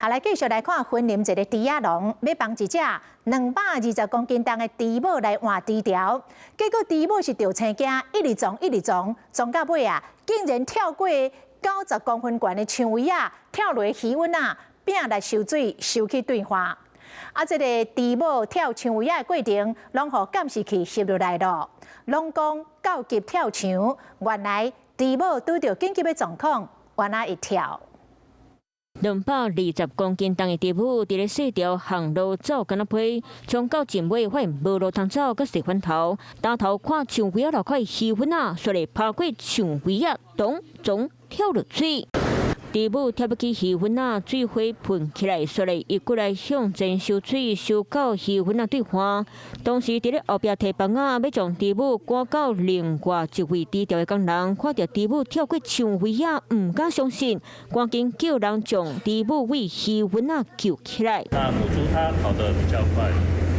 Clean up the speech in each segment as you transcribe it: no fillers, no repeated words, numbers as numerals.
来继续来看婚林一个猪仔农要帮一只220公斤重的猪母来换猪条，结果猪母是着青惊，一直撞到尾啊，竟然跳过90公分悬的墙围啊，跳落鱼温啊，并来受水收去兑化。这个猪母跳墙围的过程，拢互监视器摄入来了。拢讲到急跳墙，原来猪母拄到紧急的状况，原来会跳。 220公斤重的猪母伫咧细条行路走，敢若批从到前尾发现无路通走，佮洗翻头，打头看墙围落块鱼粉啊，顺利爬过墙围啊，咚跳落水。 猪母跳不起鱼粉啊，水花喷起来，顺利一过来向前收水，收到鱼粉啊对换。当时伫咧后壁提棒啊，要将猪母赶到另外一位低调的工人，看到猪母跳过墙围啊，唔敢相信，赶紧叫人将猪母为鱼粉啊救起来。那母猪它跑得比较快，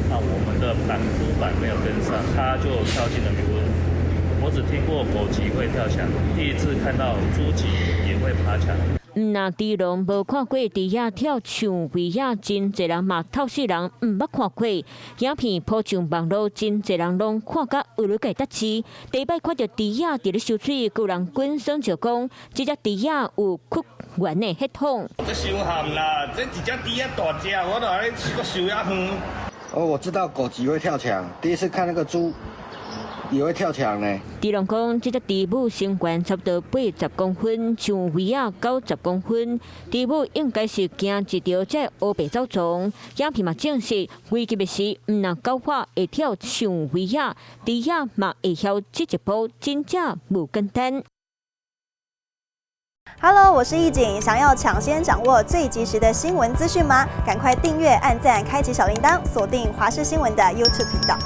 那我们的猪板没有跟上，它就跳进了鱼温。我只听过狗急会跳墙，第一次看到猪急也会爬墙。 那猪农无看过猪仔跳墙围啊，真侪人嘛透视人唔捌看过。影片铺上网络，真侪人拢看甲有了解得知。第一摆看到猪仔伫咧收水，有人滚声就讲，这只猪仔有屈原的血统。这伤咸啦，这一只猪仔大只，我来个收遐远。哦，我知道狗急会跳墙，第一次看那个猪。 也会跳墙呢。猪农讲，这只猪母身高差不多80公分，墙围啊90公分。猪母应该是行一条这乌白走虫。影片嘛证实，危急的时唔能搞化会跳墙围啊，猪仔嘛会晓这一步，真正无简单。 Hello， 我是易景，想要抢先掌握最及时的新闻资讯吗？赶快订阅、按赞、开启小铃铛，锁定华视新闻的 YouTube 频道。